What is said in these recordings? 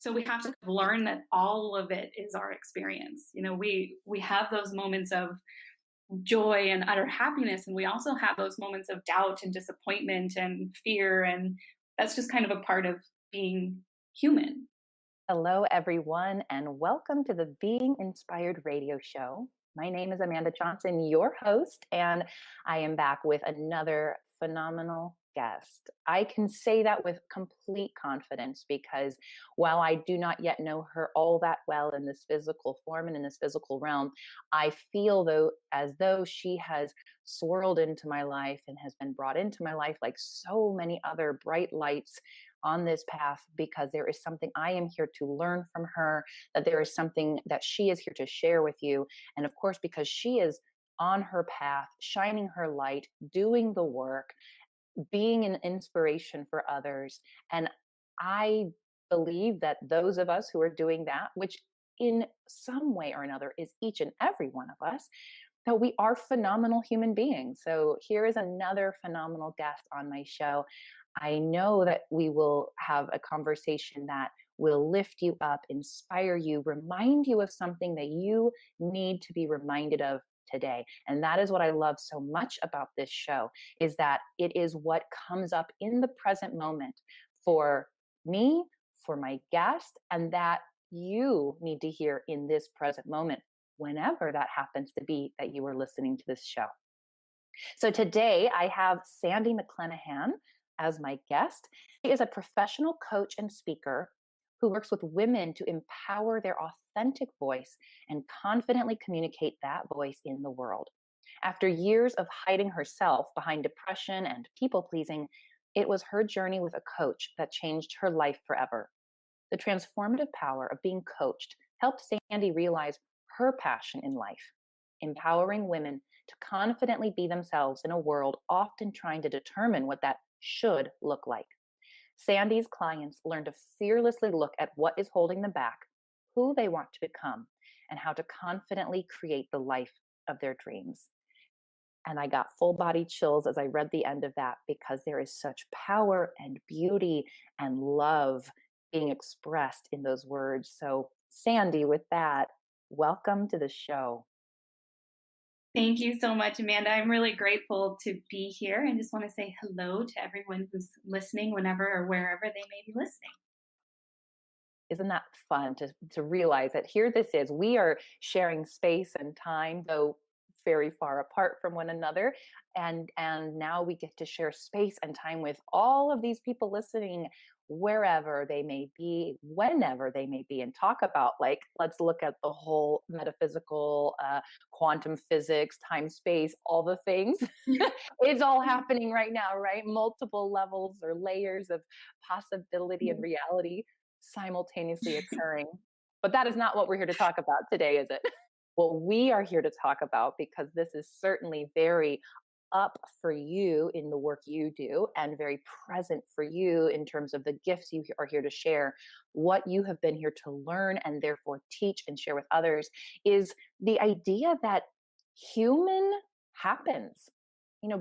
So we have to learn that all of it is our experience. We have those moments of joy and utter happiness, and we also have those moments of doubt and disappointment and fear, and that's just kind of a part of being human. Hello, everyone, and welcome to the Being Inspired radio show. My name is Amanda Johnson, your host, and I am back with another phenomenal guest. I can say that with complete confidence because while I do not yet know her all that well in this physical form and in this physical realm, I feel though as though she has swirled into my life and has been brought into my life like so many other bright lights on this path, because there is something I am here to learn from her, that there is something that she is here to share with you. And of course, because she is on her path, shining her light, doing the work, being an inspiration for others. And I believe that those of us who are doing that, which in some way or another is each and every one of us, that we are phenomenal human beings. So here is another phenomenal guest on my show. I know that we will have a conversation that will lift you up, inspire you, remind you of something that you need to be reminded of today. And that is what I love so much about this show, is that it is what comes up in the present moment for me, for my guest, and that you need to hear in this present moment, whenever that happens to be that you are listening to this show. So today I have Sandy McClenahan as my guest. She is a professional coach and speaker who works with women to empower their authentic voice and confidently communicate that voice in the world. After years of hiding herself behind depression and people pleasing, it was her journey with a coach that changed her life forever. The transformative power of being coached helped Sandy realize her passion in life, empowering women to confidently be themselves in a world often trying to determine what that should look like. Sandy's clients learn to fearlessly look at what is holding them back, who they want to become, and how to confidently create the life of their dreams. And I got full body chills as I read the end of that, because there is such power and beauty and love being expressed in those words. So, Sandy, with that, welcome to the show. Thank you so much, Amanda. I'm really grateful to be here and just want to say hello to everyone who's listening whenever or wherever they may be listening. Isn't that fun to realize that here this is, we are sharing space and time, though very far apart from one another, and now we get to share space and time with all of these people listening, wherever they may be, whenever they may be, and talk about, like, let's look at the whole metaphysical, quantum physics, time space, all the things. It's all happening right now, right? Multiple levels or layers of possibility and reality simultaneously occurring. But that is not what we're here to talk about today, is it? What we are here to talk about, because this is certainly very up for you in the work you do, and very present for you in terms of the gifts you are here to share, what you have been here to learn and therefore teach and share with others, is the idea that human happens.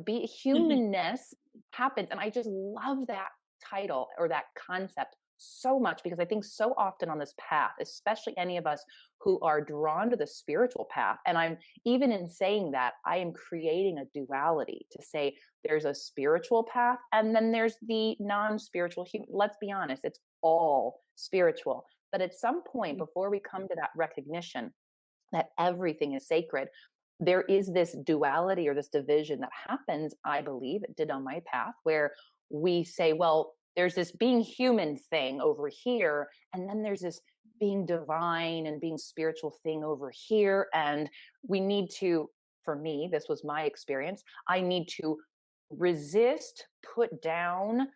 Be humanness happens. And I just love that title or that concept so much, because I think so often on this path, especially any of us who are drawn to the spiritual path, and I'm even in saying that, I am creating a duality to say there's a spiritual path and then there's the non-spiritual. Let's be honest, it's all spiritual. But at some point, before we come to that recognition that everything is sacred, there is this duality or this division that happens, I believe it did on my path, where we say, well, there's this being human thing over here, and then there's this being divine and being spiritual thing over here. And we need to, for me, this was my experience, I need to resist, put down,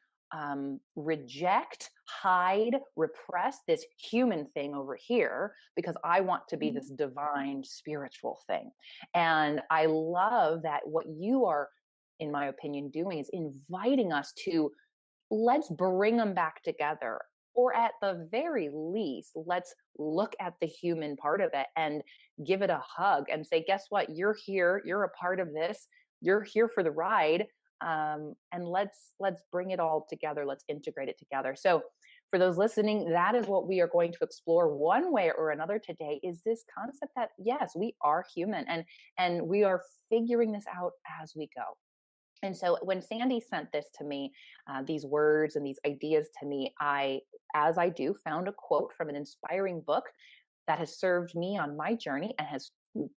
reject, hide, repress this human thing over here, because I want to be this divine spiritual thing. And I love that what you are, in my opinion, doing is inviting us to, let's bring them back together. Or at the very least, let's look at the human part of it and give it a hug and say, guess what? You're here. You're a part of this. You're here for the ride. And let's bring it all together. Let's integrate it together. So for those listening, that is what we are going to explore one way or another today, is this concept that yes, we are human, and we are figuring this out as we go. And so when Sandy sent this to me, these words and these ideas to me, as I do, found a quote from an inspiring book that has served me on my journey and has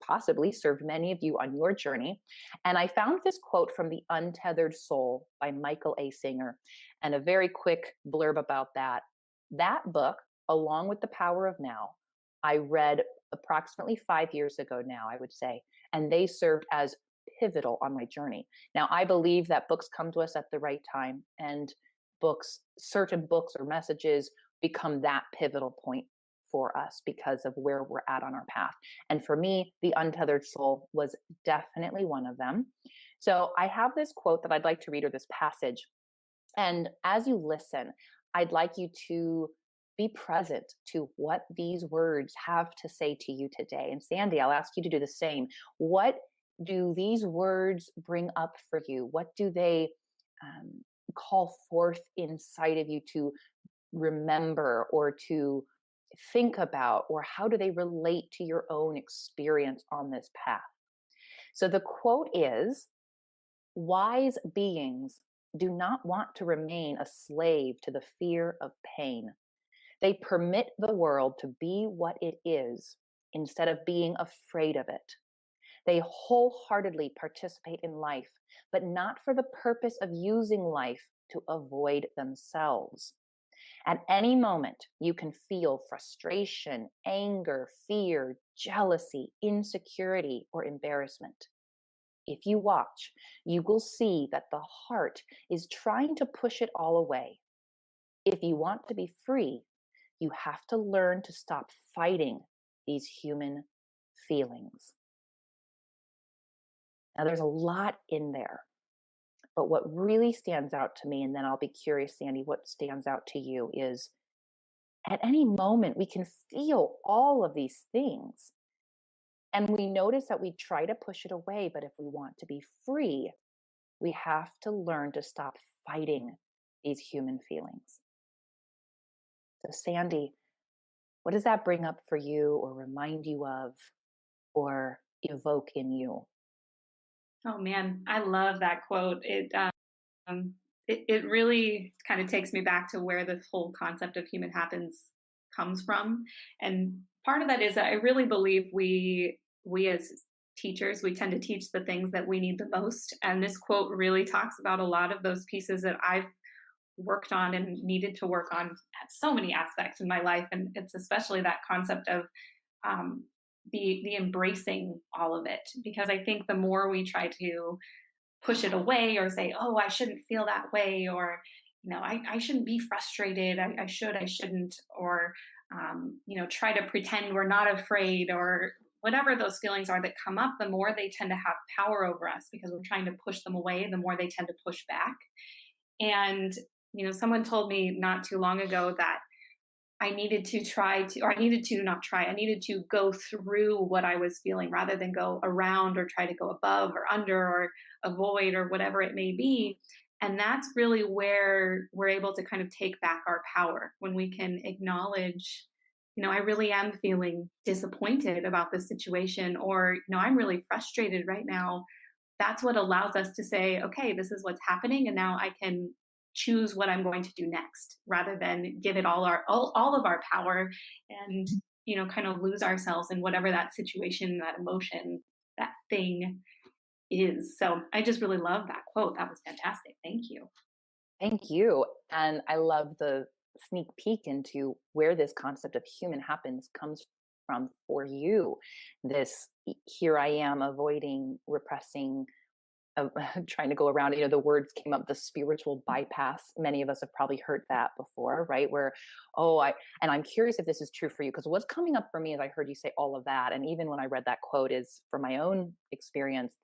possibly served many of you on your journey. And I found this quote from The Untethered Soul by Michael A. Singer. And a very quick blurb about that. That book, along with The Power of Now, I read approximately 5 years ago now, I would say, and they served as pivotal on my journey. Now, I believe that books come to us at the right time, and certain books or messages become that pivotal point for us because of where we're at on our path. And for me, The Untethered Soul was definitely one of them. So I have this quote that I'd like to read, or this passage. And as you listen, I'd like you to be present to what these words have to say to you today. And Sandy, I'll ask you to do the same. What do these words bring up for you? What do they call forth inside of you to remember or to think about, or how do they relate to your own experience on this path? So the quote is: wise beings do not want to remain a slave to the fear of pain. They permit the world to be what it is instead of being afraid of it. They wholeheartedly participate in life, but not for the purpose of using life to avoid themselves. At any moment, you can feel frustration, anger, fear, jealousy, insecurity, or embarrassment. If you watch, you will see that the heart is trying to push it all away. If you want to be free, you have to learn to stop fighting these human feelings. Now, there's a lot in there, but what really stands out to me, and then I'll be curious, Sandy, what stands out to you, is at any moment we can feel all of these things. And we notice that we try to push it away, but if we want to be free, we have to learn to stop fighting these human feelings. So, Sandy, what does that bring up for you, or remind you of, or evoke in you? Oh man, I love that quote. It really kind of takes me back to where this whole concept of human happens comes from. And part of that is that I really believe we as teachers, we tend to teach the things that we need the most. And this quote really talks about a lot of those pieces that I've worked on and needed to work on at so many aspects in my life. And it's especially that concept of um, the embracing all of it, because I think the more we try to push it away or say, oh, I shouldn't feel that way, or, I shouldn't be frustrated. I shouldn't, or, try to pretend we're not afraid, or whatever those feelings are that come up, the more they tend to have power over us because we're trying to push them away, the more they tend to push back. And, someone told me not too long ago that I needed to try to, or I needed to not try, I needed to go through what I was feeling rather than go around or try to go above or under or avoid or whatever it may be. And that's really where we're able to kind of take back our power, when we can acknowledge, I really am feeling disappointed about this situation, or, I'm really frustrated right now. That's what allows us to say, okay, this is what's happening. And now I can choose what I'm going to do next, rather than give it all of our power and, kind of lose ourselves in whatever that situation, that emotion, that thing is. So I just really love that quote. That was fantastic. Thank you. Thank you. And I love the sneak peek into where this concept of human happens comes from for you. This here I am avoiding, repressing, uh, trying to go around it. The words came up, the spiritual bypass. Many of us have probably heard that before, right? Where, and I'm curious if this is true for you, because what's coming up for me as I heard you say all of that, and even when I read that quote, is from my own experience,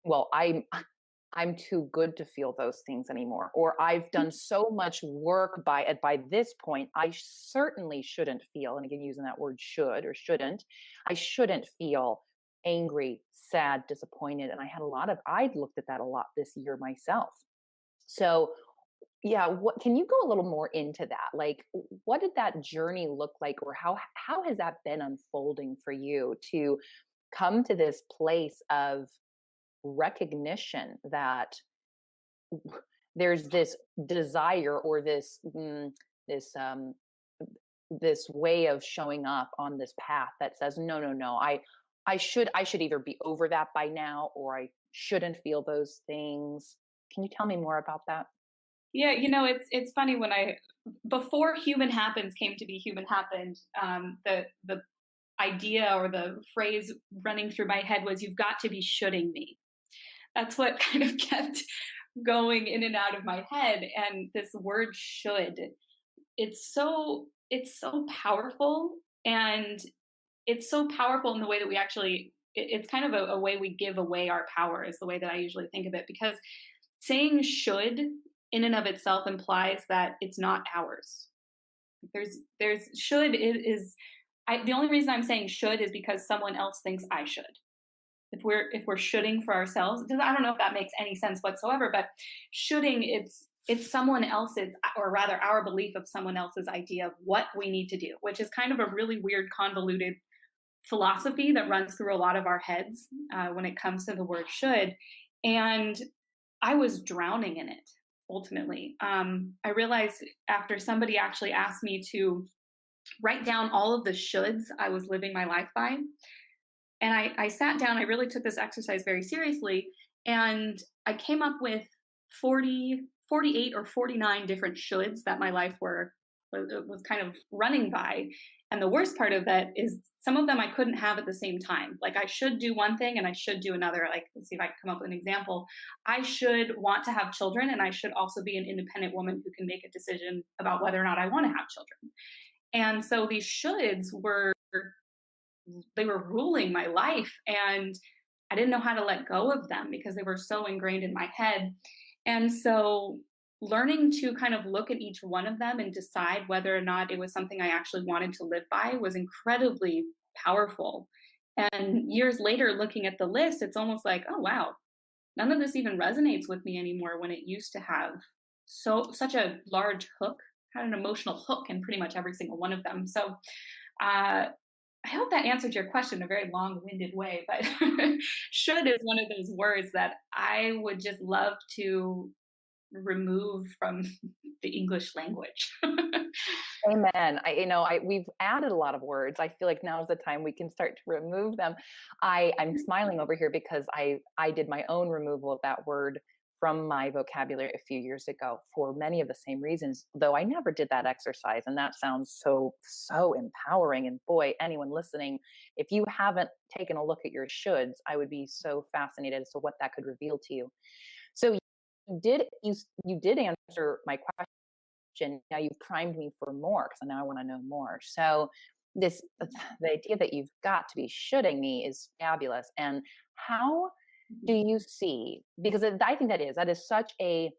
well, I'm too good to feel those things anymore, or I've done so much work by this point, I certainly shouldn't feel, and again using that word should or shouldn't, I shouldn't feel angry, sad, disappointed. And I looked at that a lot this year myself. So Yeah, what can you go a little more into that? Like, what did that journey look like, or how has that been unfolding for you to come to this place of recognition that there's this desire or this this way of showing up on this path that says no, no, no, I should either be over that by now, or I shouldn't feel those things. Can you tell me more about that? Yeah, it's funny when I before human happens came to be human happened. The idea or the phrase running through my head was, "You've got to be shoulding me." That's what kind of kept going in and out of my head. And this word "should," it's so powerful, and it's so powerful in the way that we actually. It's kind of a way we give away our power, is the way that I usually think of it, because saying should in and of itself implies that it's not ours. There's should is the only reason I'm saying should is because someone else thinks I should. If we're shoulding for ourselves, I don't know if that makes any sense whatsoever, but shoulding, it's someone else's, or rather our belief of someone else's idea of what we need to do, which is kind of a really weird, convoluted philosophy that runs through a lot of our heads when it comes to the word should. And I was drowning in it ultimately. I realized after somebody actually asked me to write down all of the shoulds I was living my life by. And I sat down, I really took this exercise very seriously. And I came up with 40, 48, or 49 different shoulds that my life was kind of running by. And the worst part of that is some of them I couldn't have at the same time. Like, I should do one thing and I should do another. Like, let's see if I can come up with an example. I should want to have children, and I should also be an independent woman who can make a decision about whether or not I want to have children. And so these shoulds were ruling my life, and I didn't know how to let go of them because they were so ingrained in my head. And so learning to kind of look at each one of them and decide whether or not it was something I actually wanted to live by was incredibly powerful. And years later, looking at the list, it's almost like, oh wow, none of this even resonates with me anymore, when it used to have such a large hook, had an emotional hook in pretty much every single one of them. So uh, I hope that answered your question in a very long-winded way, but should is one of those words that I would just love to remove from the English language. Amen. We've added a lot of words. I feel like now is the time we can start to remove them. I'm smiling over here because I did my own removal of that word from my vocabulary a few years ago for many of the same reasons, though I never did that exercise. And that sounds so empowering. And boy, anyone listening, if you haven't taken a look at your shoulds, I would be so fascinated as to what that could reveal to you. So you did answer my question. Now you've primed me for more, because now I want to know more. So this the idea that you've got to be shooting me is fabulous. And how do you see, because I think that is such a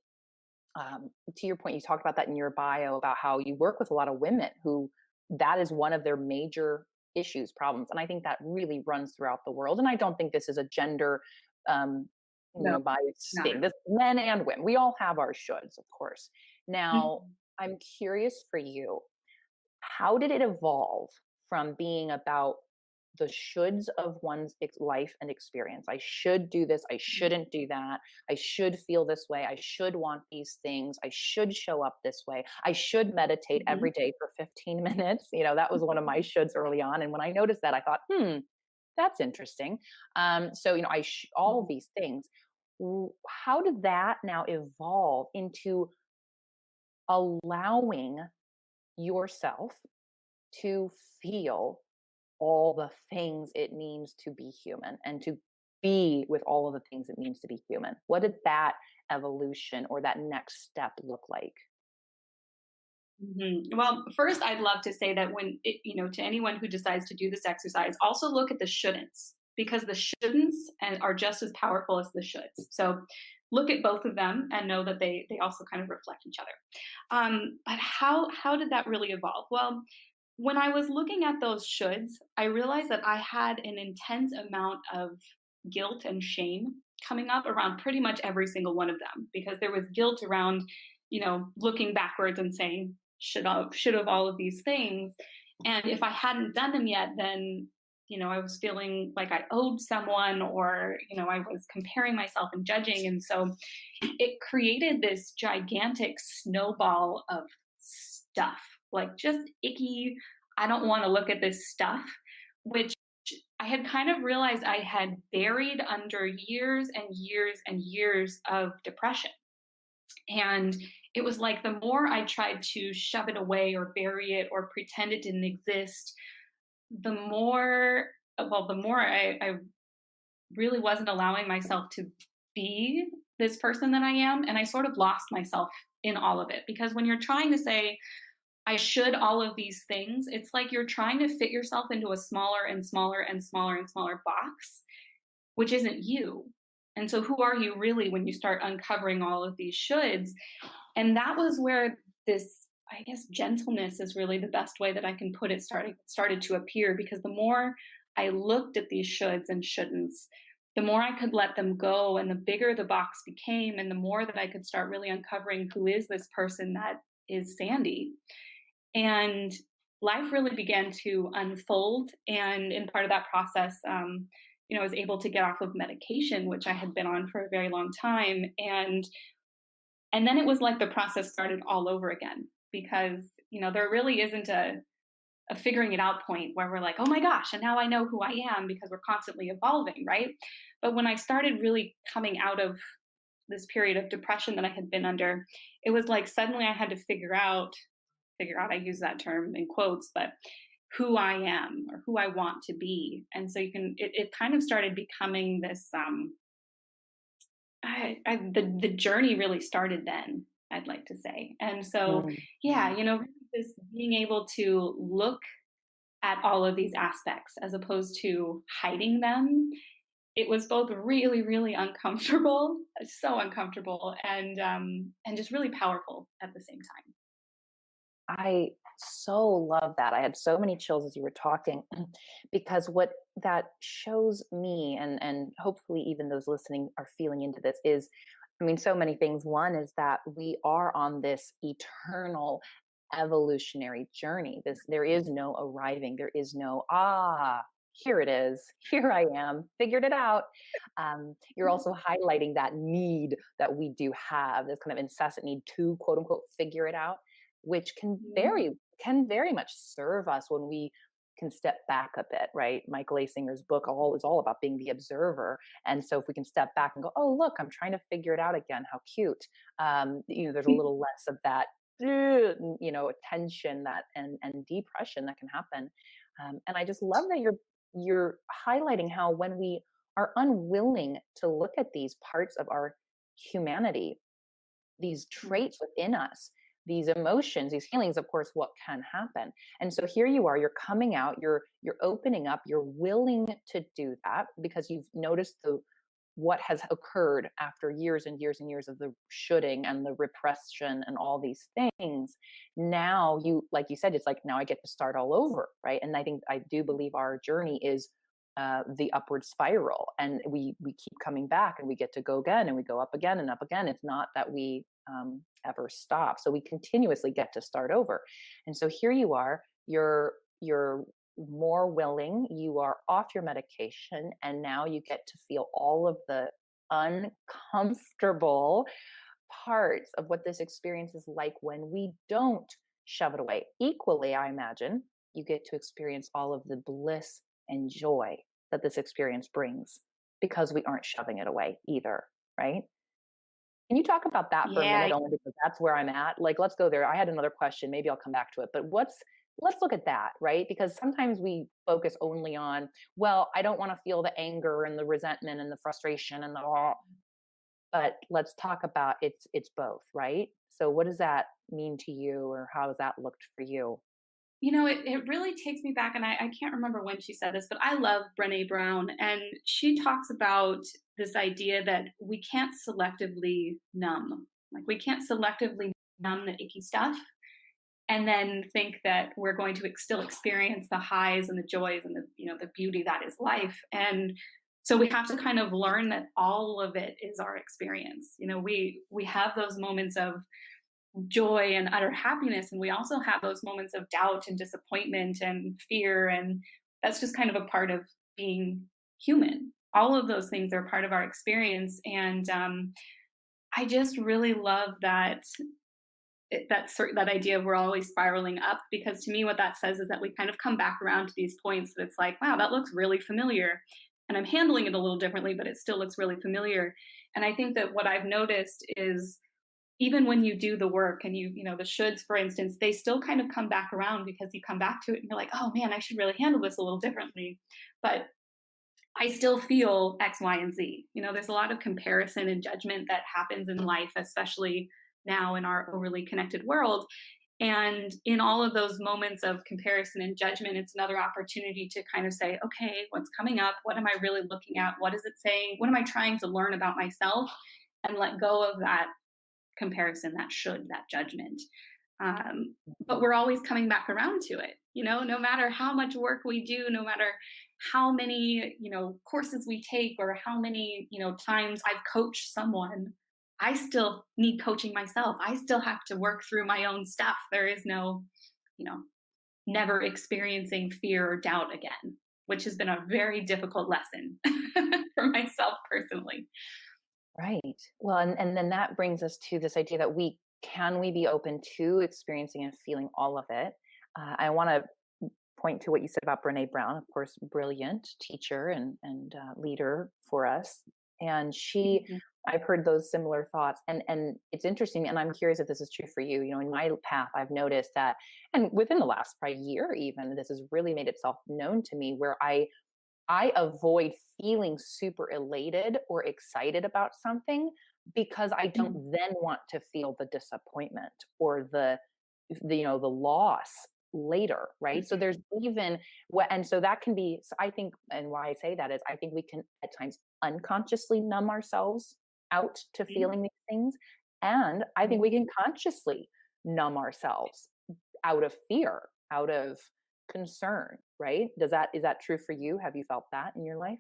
to your point, you talked about that in your bio about how you work with a lot of women who that is one of their major issues, problems. And I think that really runs throughout the world. And I don't think this is a gender um No, bias not thing. at This men and women, we all have our shoulds, of course. all. Now I'm curious for you, how did it evolve from being about the shoulds of one's life and experience? I should do this. I shouldn't do that. I should feel this way. I should want these things. I should show up this way. I should meditate Mhm. every day for 15 minutes. That was one of my shoulds early on. And when I noticed that, I thought, that's interesting. All of Mhm. these things. How did that now evolve into allowing yourself to feel all the things it means to be human and to be with all of the things it means to be human? What did that evolution or that next step look like? Well, first, I'd love to say that to anyone who decides to do this exercise, also look at the shouldn'ts, because the shouldn'ts are just as powerful as the shoulds. So look at both of them and know that they also kind of reflect each other. But how did that really evolve? Well, when I was looking at those shoulds, I realized that I had an intense amount of guilt and shame coming up around pretty much every single one of them, because there was guilt around looking backwards and saying, should have all of these things. And if I hadn't done them yet, then, I was feeling like I owed someone, or, I was comparing myself and judging. And so it created this gigantic snowball of stuff, like just icky, I don't want to look at this stuff, which I had kind of realized I had buried under years and years and years of depression. And it was like the more I tried to shove it away or bury it or pretend it didn't exist, the more, well, the more I really wasn't allowing myself to be this person that I am. And I sort of lost myself in all of it. Because when you're trying to say, I should all of these things, it's like you're trying to fit yourself into a smaller and smaller and smaller and smaller box, which isn't you. And so, who are you really when you start uncovering all of these shoulds? And that was where this, I guess, gentleness is really the best way that I can put it, started to appear, because the more I looked at these shoulds and shouldn'ts, the more I could let them go, and the bigger the box became, and the more that I could start really uncovering, who is this person that is Sandy. And life really began to unfold. And in part of that process, I was able to get off of medication, which I had been on for a very long time. And then it was like the process started all over again, because, there really isn't a figuring it out point where we're like, oh my gosh, and now I know who I am, because we're constantly evolving, right? But when I started really coming out of this period of depression that I had been under, it was like suddenly I had to figure out, I use that term in quotes, but who I am or who I want to be. And so it kind of started becoming this, the journey really started then, I'd like to say. And so, Mm. yeah, really this being able to look at all of these aspects as opposed to hiding them, it was both really, really uncomfortable, so uncomfortable, and just really powerful at the same time. I so love that. I had so many chills as you were talking because what that shows me, and hopefully even those listening are feeling into this, is, I mean, so many things. One is that we are on this eternal evolutionary journey. There is no arriving. There is no, here it is. Here I am. Figured it out. You're also highlighting that need that we do have, this kind of incessant need to quote unquote figure it out, which Mhm. can very much serve us when we can step back a bit, right? Michael A. Singer's book is all about being the observer. And so if we can step back and go, oh, look, I'm trying to figure it out again. How cute. There's a little less of that, tension and depression that can happen. And I just love that you're highlighting how when we are unwilling to look at these parts of our humanity, these traits within us, these emotions, these feelings, of course, what can happen. And so here you are, you're coming out, you're opening up, you're willing to do that because you've noticed the what has occurred after years and years and years of the shoulding and the repression and all these things. Now you, like you said, it's like now I get to start all over, right? And I do believe our journey is the upward spiral, and we keep coming back, and we get to go again, and we go up again and up again. It's not that we ever stop, so we continuously get to start over. And so here you are, you're more willing, you are off your medication, and now you get to feel all of the uncomfortable parts of what this experience is like when we don't shove it away. Equally, I imagine, you get to experience all of the bliss and joy that this experience brings because we aren't shoving it away either, right? Can you talk about that for a Yeah. minute only because that's where I'm at? Like, let's go there. I had another question, maybe I'll come back to it, but let's look at that, right? Because sometimes we focus only on, well, I don't want to feel the anger and the resentment and the frustration and the but let's talk about it's both, right? So what does that mean to you, or how has that looked for you? It really takes me back, and I can't remember when she said this, but I love Brene Brown, and she talks about this idea that we can't selectively numb. Like, we can't selectively numb the icky stuff and then think that we're going to still experience the highs and the joys and the beauty that is life. And so we have to kind of learn that all of it is our experience. We have those moments of joy and utter happiness, and we also have those moments of doubt and disappointment and fear, and that's just kind of a part of being human. All of those things are part of our experience, and I just really love that idea of we're always spiraling up, because to me what that says is that we kind of come back around to these points that it's like, wow, that looks really familiar, and I'm handling it a little differently, but it still looks really familiar. And I think that what I've noticed is, even when you do the work and the shoulds, for instance, they still kind of come back around, because you come back to it and you're like, oh man, I should really handle this a little differently. But I still feel X, Y, and Z. There's a lot of comparison and judgment that happens in life, especially now in our overly connected world. And in all of those moments of comparison and judgment, it's another opportunity to kind of say, okay, what's coming up? What am I really looking at? What is it saying? What am I trying to learn about myself? And let go of that comparison, that judgment. But we're always coming back around to it, no matter how much work we do, no matter how many, courses we take, or how many, times I've coached someone. I still need coaching myself. I still have to work through my own stuff. There is no, you know, never experiencing fear or doubt again, which has been a very difficult lesson for myself personally. Right. Well, and then that brings us to this idea that we be open to experiencing and feeling all of it. I want to point to what you said about Brene Brown, of course, brilliant teacher and leader for us. And Mhm. I've heard those similar thoughts, and it's interesting, and I'm curious if this is true for you. In my path, I've noticed that, and within the last probably year, even this has really made itself known to me, where I avoid feeling super elated or excited about something because I don't Mhm. then want to feel the disappointment or the loss later, right? So there's even what, and so that can be, so I think, and why I say that is I think we can at times unconsciously numb ourselves out to Mhm. feeling these things. And I think we Mhm. can consciously numb ourselves out of fear, out of concern, right? Is that true for you? Have you felt that in your life?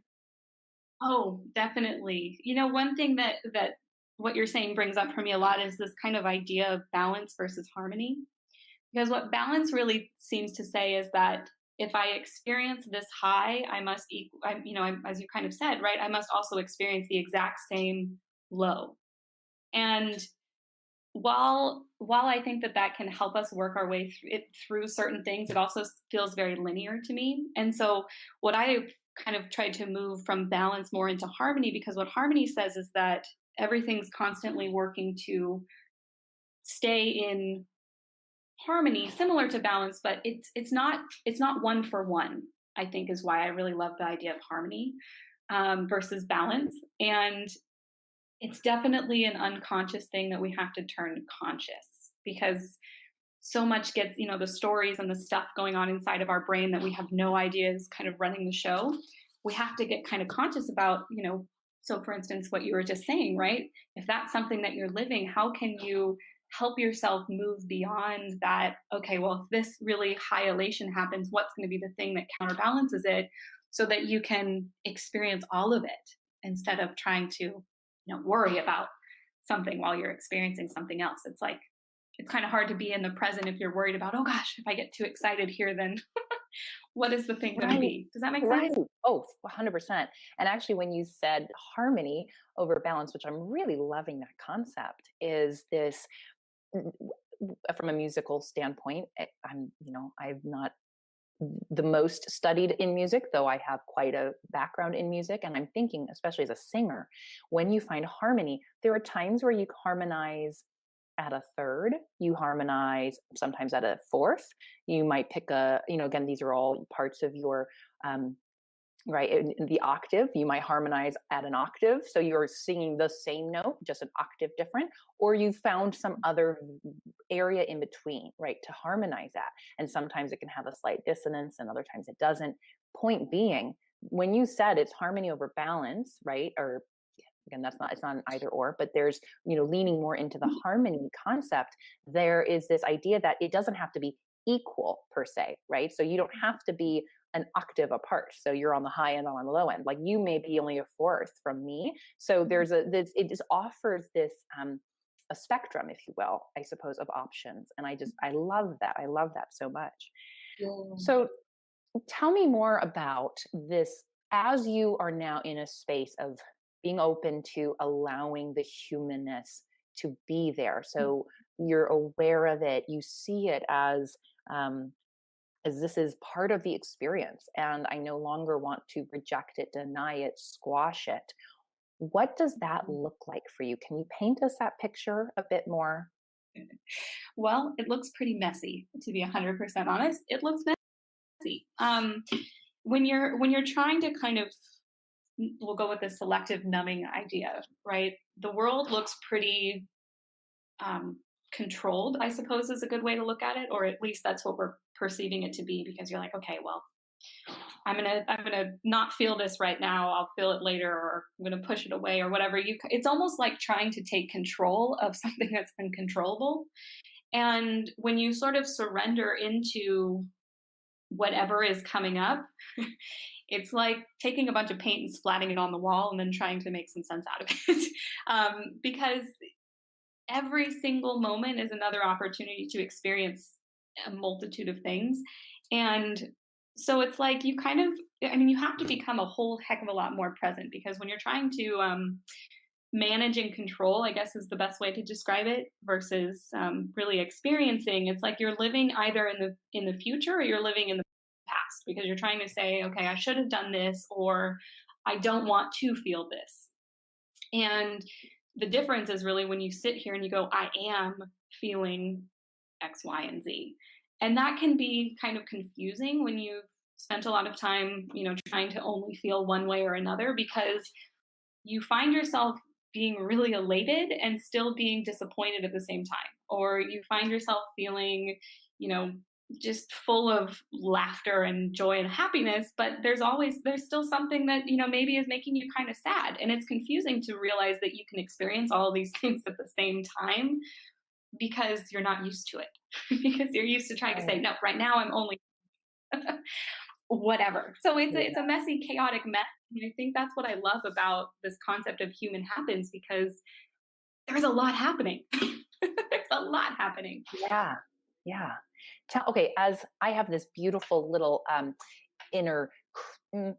Oh, definitely. One thing that what you're saying brings up for me a lot is this kind of idea of balance versus harmony. Because what balance really seems to say is that if I experience this high, I must equal, as you kind of said, right? I must also experience the exact same low. And while I think that can help us work our way through certain things, it also feels very linear to me. And so, what I kind of tried to move from balance more into harmony, because what harmony says is that everything's constantly working to stay in harmony, similar to balance, but it's not one for one. I think is why I really love the idea of harmony, versus balance. And it's definitely an unconscious thing that we have to turn conscious, because so much gets, the stories and the stuff going on inside of our brain that we have no idea is kind of running the show. We have to get kind of conscious about, so for instance, what you were just saying, right? If that's something that you're living, how can you help yourself move beyond that? Okay, well, if this really high elation happens, what's going to be the thing that counterbalances it, so that you can experience all of it instead of trying to, worry about something while you're experiencing something else. It's like, it's kind of hard to be in the present if you're worried about, oh gosh, if I get too excited here, then what is the thing going to Right. be? Does that make Right. sense? Oh, 100%. And actually, when you said harmony over balance, which I'm really loving that concept, is this from a musical standpoint. I've not the most studied in music, though I have quite a background in music. And I'm thinking, especially as a singer, when you find harmony, there are times where you harmonize at a third, you harmonize sometimes at a fourth. You might pick again, these are all parts of your right, in the octave, you might harmonize at an octave, so you're singing the same note, just an octave different, or you found some other area in between, right, to harmonize at. And sometimes it can have a slight dissonance and other times it doesn't. Point being, when you said it's harmony over balance, right, or again, it's not an either or, but there's, leaning more into the harmony concept. There is this idea that it doesn't have to be equal per se, right? So you don't have to be an octave apart, so you're on the high end, I'm on the low end, like you may be only a fourth from me. So there's a this it just offers this a spectrum, if you will, I suppose, of options. And I love that. I love that so much. Yeah. So tell me more about this as you are now in a space of being open to allowing the humanness to be there. So you're aware of it, you see it um, as this is part of the experience, and I no longer want to reject it, deny it, squash it. What does that look like for you? Can you paint us that picture a bit more? Well, it looks pretty messy, to be 100% honest. It looks messy. When you're trying to kind of, we'll go with the selective numbing idea, right? The world looks pretty um, controlled, I suppose, is a good way to look at it, or at least that's what we're perceiving it to be. Because you're like, okay, well, I'm gonna not feel this right now. I'll feel it later, or I'm gonna push it away, or whatever. It's almost like trying to take control of something that's uncontrollable. And when you sort of surrender into whatever is coming up, it's like taking a bunch of paint and splatting it on the wall and then trying to make some sense out of it. Because every single moment is another opportunity to experience a multitude of things. And so it's like you kind of, I mean, you have to become a whole heck of a lot more present, because when you're trying to manage and control, I guess is the best way to describe it, versus really experiencing, it's like you're living either in the future or you're living in the past, because you're trying to say, okay, I should have done this, or I don't want to feel this. And the difference is really when you sit here and you go, I am feeling X, Y, and Z. And that can be kind of confusing when you've spent a lot of time, trying to only feel one way or another, because you find yourself being really elated and still being disappointed at the same time. Or you find yourself feeling, you know, just full of laughter and joy and happiness, but there's still something that, maybe is making you kind of sad. And it's confusing to realize that you can experience all of these things at the same time, because you're not used to it. Because you're used to trying to say, Right. no, right now I'm only whatever. So it's a Yeah. messy, chaotic mess. And I think that's what I love about this concept of human happens, because there's a lot happening. There's a lot happening. Yeah. Yeah. Okay, as I have this beautiful little inner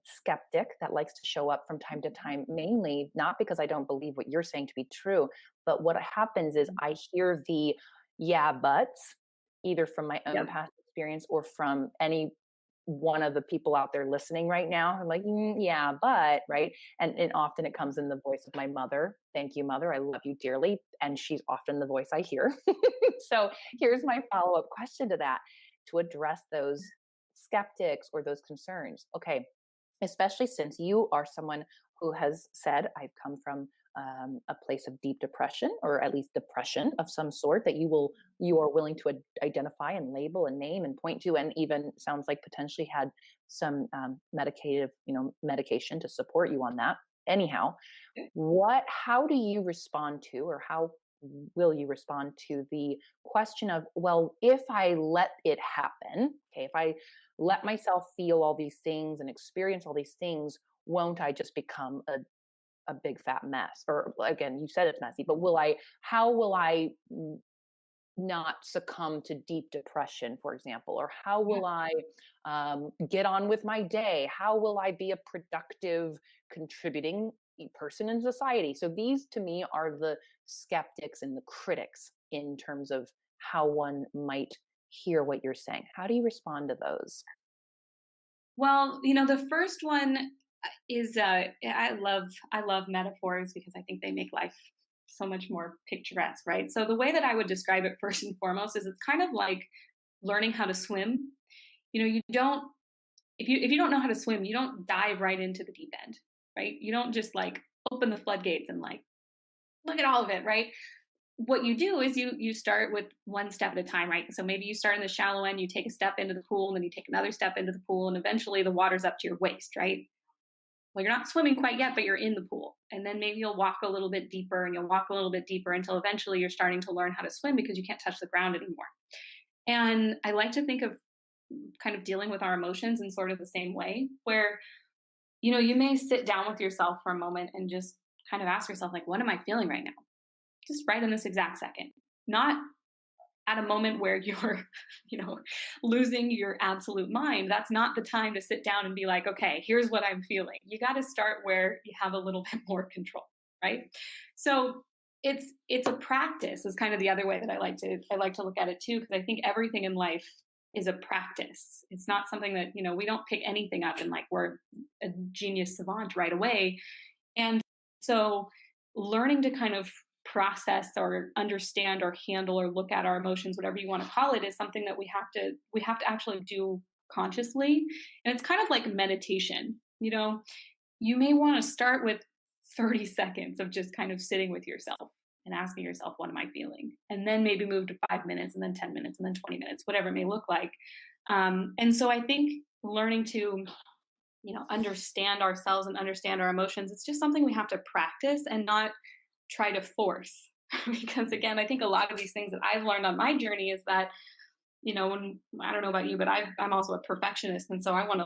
skeptic that likes to show up from time to time, mainly not because I don't believe what you're saying to be true, but what happens is I hear the yeah buts, either from my own Yep. past experience or from any one of the people out there listening right now. I'm like, yeah, but right. And often it comes in the voice of my mother. Thank you, mother. I love you dearly. And she's often the voice I hear. So here's my follow-up question to that, to address those skeptics or those concerns. Okay, especially since you are someone who has said, I've come from a place of deep depression, or at least depression of some sort, that you are willing to identify and label and name and point to, and even sounds like potentially had some medicative, medication to support you on that. Anyhow, how do you respond to, or how will you respond to the question of, well, if I let it happen, okay, if I let myself feel all these things and experience all these things, won't I just become a big fat mess? Or again, you said it's messy, but how will I not succumb to deep depression, for example? Or how Yeah. will I get on with my day? How will I be a productive, contributing person in society? So these to me are the skeptics and the critics in terms of how one might hear what you're saying. How do you respond to those? Well, the first one is I love metaphors, because I think they make life so much more picturesque, right? So the way that I would describe it first and foremost is it's kind of like learning how to swim. You don't, if you don't know how to swim, you don't dive right into the deep end, right? You don't just like open the floodgates and like look at all of it, right? What you do is you start with one step at a time, right? So maybe you start in the shallow end, you take a step into the pool, and then you take another step into the pool, and eventually the water's up to your waist, right? Well, you're not swimming quite yet, but you're in the pool. And then maybe you'll walk a little bit deeper, and you'll walk a little bit deeper until eventually you're starting to learn how to swim, because you can't touch the ground anymore. And I like to think of kind of dealing with our emotions in sort of the same way, where, you may sit down with yourself for a moment and just kind of ask yourself, like, what am I feeling right now? just right in this exact second, not at a moment where you're, you know, losing your absolute mind. That's not the time to sit down and be like, okay, here's what I'm feeling. You got to start where you have a little bit more control, right? So it's a practice is kind of the other way that I like to look at it too, because I think everything in life is a practice. It's not something that, we don't pick anything up and like we're a genius savant right away. And so learning to kind of process or understand or handle or look at our emotions, whatever you want to call it, is something that we have to actually do consciously. And it's kind of like meditation. You may want to start with 30 seconds of just kind of sitting with yourself and asking yourself, what am I feeling? And then maybe move to 5 minutes and then 10 minutes and then 20 minutes, whatever it may look like. And so I think learning to understand ourselves and understand our emotions, it's just something we have to practice and not try to force. Because again, I think a lot of these things that I've learned on my journey is that, when I don't know about you, but I'm also a perfectionist. And so I want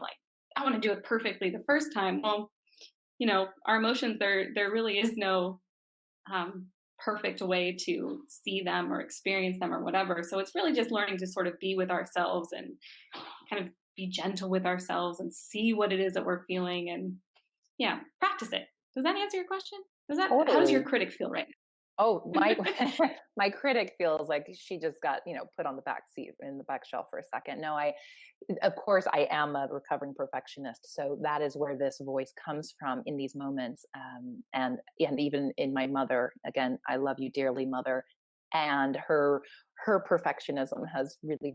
to do it perfectly the first time. Well, our emotions, there really is no perfect way to see them or experience them or whatever. So it's really just learning to sort of be with ourselves and kind of be gentle with ourselves and see what it is that we're feeling, and yeah, practice it. Does that answer your question? How does your Totally. critic feel right Oh, now? my my critic feels like she just got, put on the back seat in the back shelf for a second. No, of course, I am a recovering perfectionist, so that is where this voice comes from in these moments. And even in my mother, again, I love you dearly, mother, and her perfectionism has really,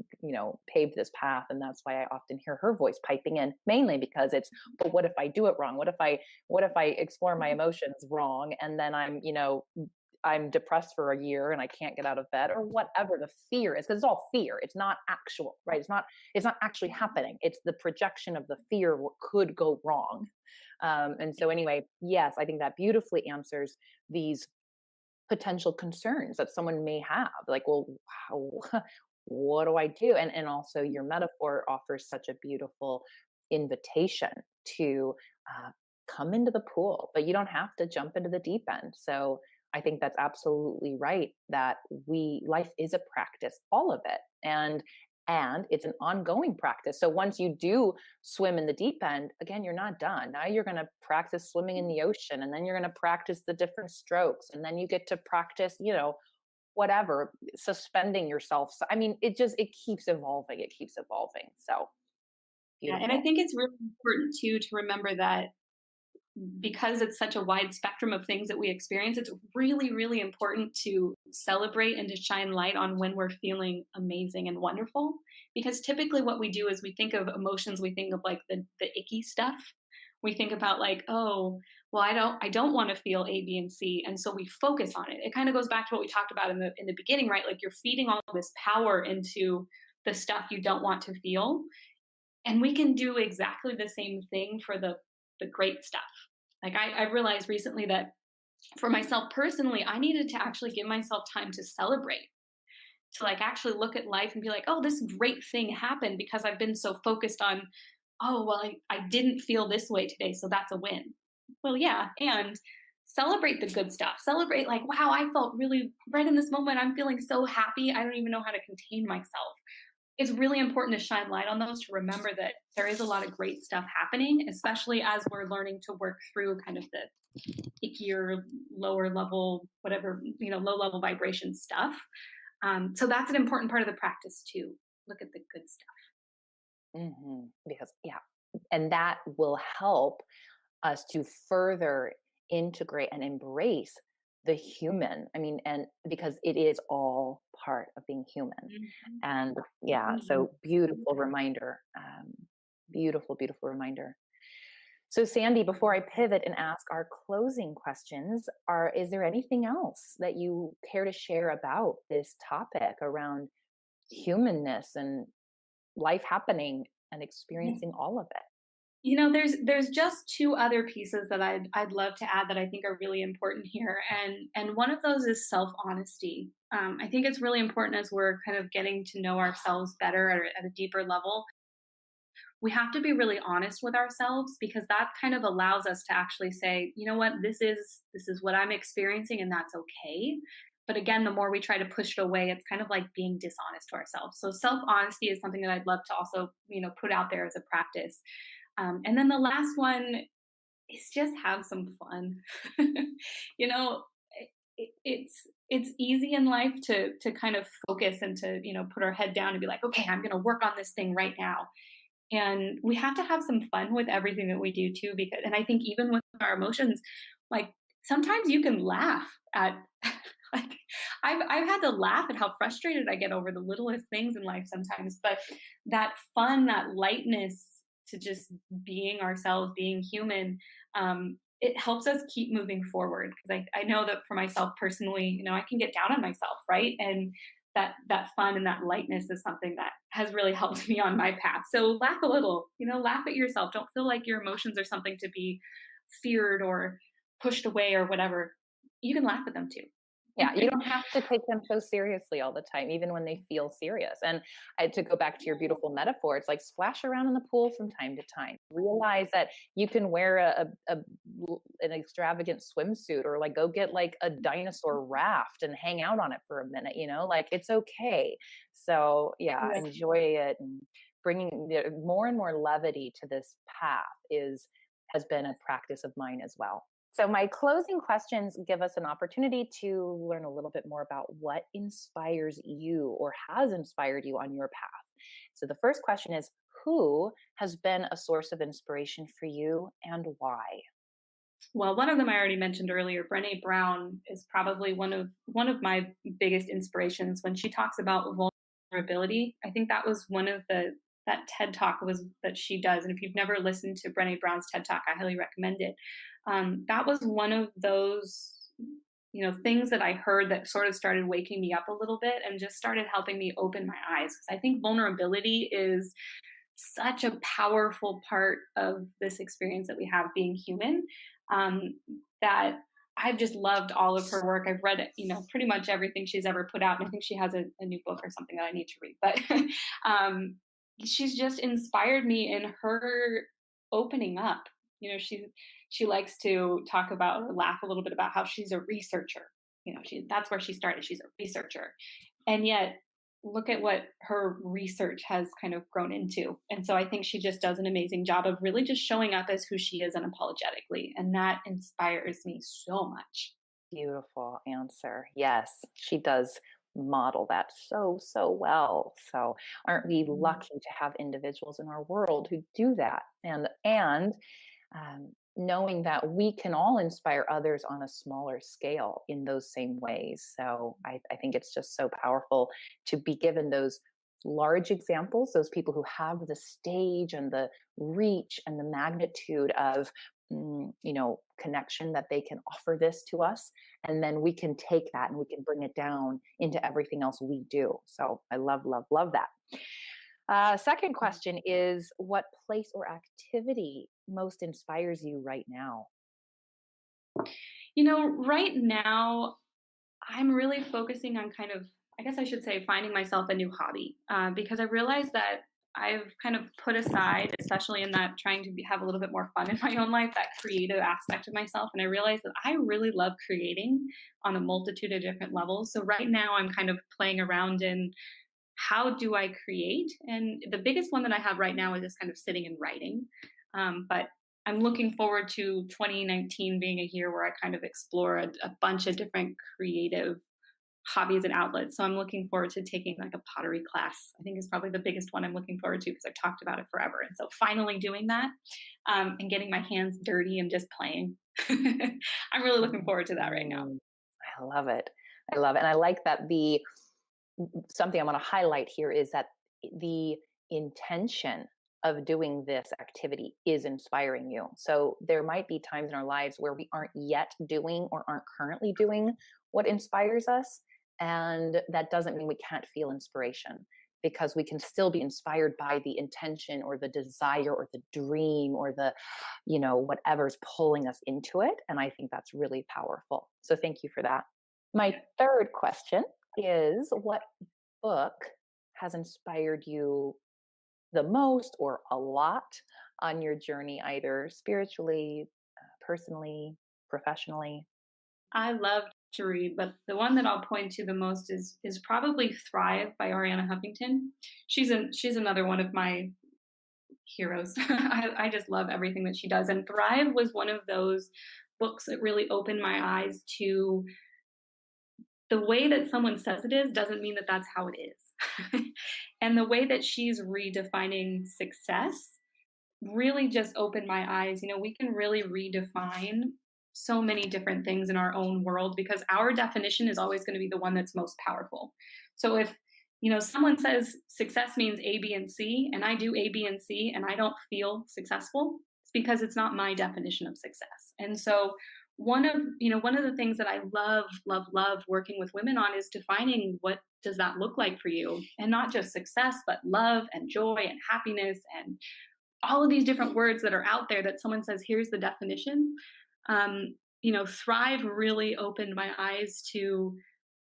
paved this path, and that's why I often hear her voice piping in, mainly because it's, but what if I do it wrong? What if I explore my emotions wrong, and then I'm depressed for a year and I can't get out of bed, or whatever the fear is, because it's all fear. It's not actual, right? It's not actually happening. It's the projection of the fear what could go wrong. And so anyway, yes, I think that beautifully answers these potential concerns that someone may have. Like, well, how, what do I do? And also your metaphor offers such a beautiful invitation to uh, come into the pool, but you don't have to jump into the deep end. So I think that's absolutely right, that life is a practice, all of it. And it's an ongoing practice. So once you do swim in the deep end, again, you're not done. Now you're going to practice swimming in the ocean, and then you're going to practice the different strokes, and then you get to practice, whatever, suspending yourself. So, I mean, it keeps evolving. It keeps evolving. So Yeah, and I beautiful. think it's really important too to remember that because it's such a wide spectrum of things that we experience, it's really, really important to celebrate and to shine light on when we're feeling amazing and wonderful. Because typically, what we do is we think of emotions, we think of like the icky stuff. We think about like, oh, well, I don't want to feel A, B, and C, and so we focus on it. It kind of goes back to what we talked about in the beginning, right? Like you're feeding all this power into the stuff you don't want to feel, and we can do exactly the same thing for the great stuff. Like I realized recently that for myself personally, I needed to actually give myself time to celebrate, to like actually look at life and be like, oh, this great thing happened, because I've been so focused on, oh, well, I didn't feel this way today, so that's a win. Well, yeah, and celebrate the good stuff. Celebrate, like, wow, I felt really right in this moment. I'm feeling so happy. I don't even know how to contain myself. It's really important to shine light on those, to remember that there is a lot of great stuff happening, especially as we're learning to work through kind of the ickier, lower level, whatever, low level vibration stuff. So that's an important part of the practice too. Look at the good stuff. Because, yeah, and that will help us to further integrate and embrace the human. I mean, and because it is all part of being human. Mhm. And yeah, Mhm. so beautiful reminder. Beautiful, beautiful reminder. So, Sandy, before I pivot and ask our closing questions, is there anything else that you care to share about this topic around humanness and life happening and experiencing all of it? There's just two other pieces that I'd love to add that I think are really important here, and one of those is self honesty. I think it's really important as we're kind of getting to know ourselves better at a deeper level. We have to be really honest with ourselves, because that kind of allows us to actually say, you know what, this is what I'm experiencing, and that's okay. But again, the more we try to push it away, it's kind of like being dishonest to ourselves. So self honesty is something that I'd love to also, put out there as a practice. And then the last one is just have some fun. you know, it's easy in life to kind of focus and to put our head down and be like, okay, I'm going to work on this thing right now. And we have to have some fun with everything that we do too, because and I think even with our emotions, like sometimes you can laugh at like I've had to laugh at how frustrated I get over the littlest things in life sometimes, but that fun, that lightness to just being ourselves, being human, it helps us keep moving forward. Because I know that for myself personally, I can get down on myself, right? And that fun and that lightness is something that has really helped me on my path. So laugh a little, laugh at yourself. Don't feel like your emotions are something to be feared or pushed away or whatever. You can laugh at them too. Yeah, you don't have to take them so seriously all the time, even when they feel serious. And to go back to your beautiful metaphor, it's like splash around in the pool from time to time. Realize that you can wear an extravagant swimsuit, or like go get like a dinosaur raft and hang out on it for a minute. Like it's okay. So yeah, Yeah. enjoy it, and bringing more and more levity to this path is has been a practice of mine as well. So, my closing questions give us an opportunity to learn a little bit more about what inspires you or has inspired you on your path. So, the first question is, who has been a source of inspiration for you and why? Well, one of them I already mentioned earlier. Brené Brown is probably one of my biggest inspirations when she talks about vulnerability. I think that was one of the that TED talk was that she does, and if you've never listened to Brené Brown's TED talk, I highly recommend it. That was one of those things that I heard that sort of started waking me up a little bit and just started helping me open my eyes, because I think vulnerability is such a powerful part of this experience that we have being human, um, that I've just loved all of her work. I've read, pretty much everything she's ever put out, and I think she has a new book or something that I need to read. But um, she's just inspired me in her opening up. She likes to talk about or laugh a little bit about how she's a researcher. That's where she started. She's a researcher, and yet look at what her research has kind of grown into. And so I think she just does an amazing job of really just showing up as who she is unapologetically. And that inspires me so much. Beautiful answer. Yes, she does model that so, so well. So, aren't we Mhm. lucky to have individuals in our world who do that? And knowing that we can all inspire others on a smaller scale in those same ways. So I think it's just so powerful to be given those large examples, those people who have the stage and the reach and the magnitude of connection that they can offer this to us, and then we can take that and we can bring it down into everything else we do. So I love that. Second question is, what place or activity most inspires you right now? Right now, I'm really focusing on kind of, I guess I should say, finding myself a new hobby, because I realized that I've kind of put aside, especially in that trying to have a little bit more fun in my own life, that creative aspect of myself. And I realized that I really love creating on a multitude of different levels. So right now, I'm kind of playing around in how do I create? And the biggest one that I have right now is just kind of sitting and writing. But I'm looking forward to 2019 being a year where I kind of explore a bunch of different creative hobbies and outlets. So I'm looking forward to taking like a pottery class. I think is probably the biggest one I'm looking forward to, because I've talked about it forever. And so finally doing that, and getting my hands dirty and just playing. I'm really looking forward to that right now. Mm, I love it. I love it. And I like that the something I want to highlight here is that the intention of doing this activity is inspiring you. So there might be times in our lives where we aren't yet doing or aren't currently doing what inspires us. And that doesn't mean we can't feel inspiration, because we can still be inspired by the intention or the desire or the dream or the, whatever's pulling us into it. And I think that's really powerful. So thank you for that. My third question is, what book has inspired you the most or a lot on your journey, either spiritually, personally, professionally? I love to read, but the one that I'll point to the most is probably Thrive by Ariana Huffington. She's another one of my heroes. I just love everything that she does. And Thrive was one of those books that really opened my eyes to the way that someone says it is doesn't mean that that's how it is. And the way that she's redefining success really just opened my eyes. We can really redefine so many different things in our own world because our definition is always going to be the one that's most powerful. So if someone says success means A, B, and C, and I do A, B, and C, and I don't feel successful, it's because it's not my definition of success. And so one of the things that I love, love, love working with women on is defining what does that look like for you, and not just success, but love and joy and happiness and all of these different words that are out there that someone says, here's the definition. Thrive really opened my eyes to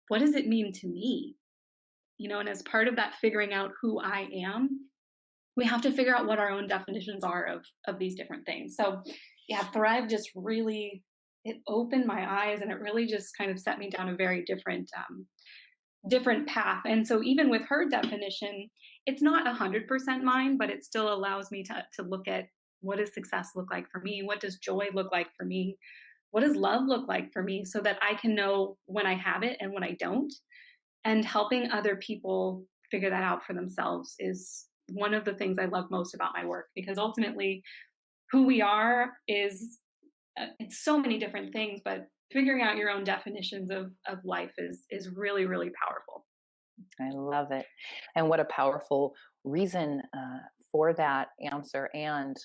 what does it mean to me? And as part of that figuring out who I am, we have to figure out what our own definitions are of these different things. So yeah, Thrive just really it opened my eyes and it really just kind of set me down a very different path. And so even with her definition, it's not 100% mine, but it still allows me to look at what does success look like for me? What does joy look like for me? What does love look like for me so that I can know when I have it and when I don't? And helping other people figure that out for themselves is one of the things I love most about my work because ultimately who we are is it's so many different things, but figuring out your own definitions of life is really really powerful. I love it. And what a powerful reason for that answer, and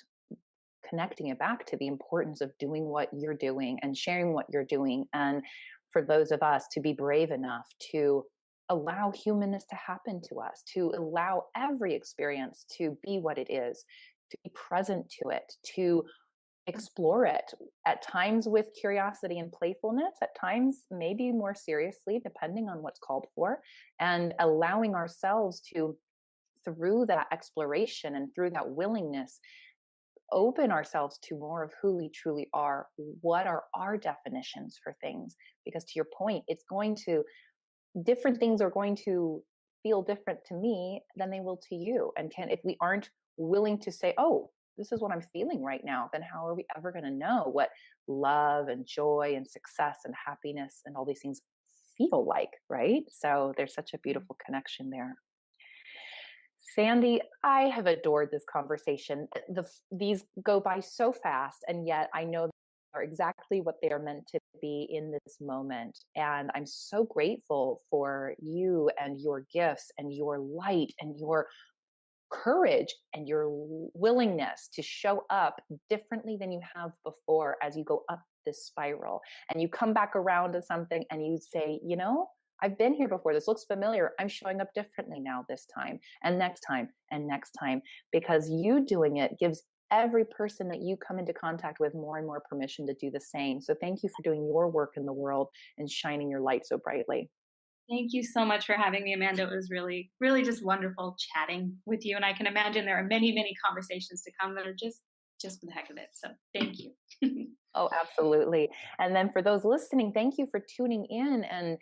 connecting it back to the importance of doing what you're doing and sharing what you're doing. And for those of us to be brave enough to allow humanness to happen to us, to allow every experience to be what it is, to be present to it, to explore it, at times with curiosity and playfulness, at times maybe more seriously, depending on what's called for, and allowing ourselves to, through that exploration and through that willingness, open ourselves to more of who we truly are. What are our definitions for things? Because to your point, it's going to, different things are going to feel different to me than they will to you. And can, if we aren't willing to say, oh, this is what I'm feeling right now, then how are we ever going to know what love and joy and success and happiness and all these things feel like, right? So there's such a beautiful connection there. Sandy, I have adored this conversation. These go by so fast, and yet I know they are exactly what they are meant to be in this moment. And I'm so grateful for you and your gifts and your light and your courage and your willingness to show up differently than you have before as you go up this spiral and you come back around to something and you say, I've been here before. This looks familiar. I'm showing up differently now, this time, and next time, and next time, because you doing it gives every person that you come into contact with more and more permission to do the same. So thank you for doing your work in the world and shining your light so brightly. Thank you so much for having me, Amanda. It was really really just wonderful chatting with you, and I can imagine there are many many conversations to come that are just for the heck of it. So thank you. Oh, absolutely. And then for those listening, thank you for tuning in and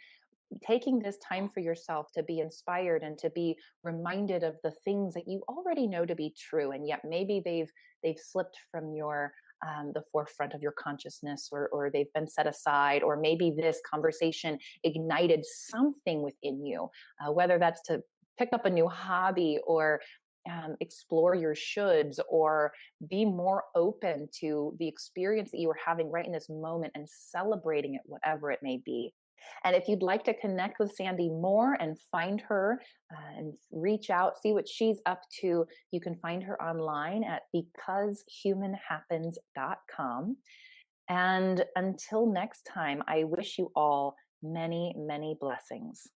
taking this time for yourself to be inspired and to be reminded of the things that you already know to be true, and yet maybe they've slipped from your the forefront of your consciousness, or they've been set aside, or maybe this conversation ignited something within you, whether that's to pick up a new hobby, or explore your shoulds, or be more open to the experience that you are having right in this moment and celebrating it, whatever it may be. And if you'd like to connect with Sandy more and find her, and reach out, see what she's up to, you can find her online at becausehumanhappens.com. And until next time, I wish you all many, many blessings.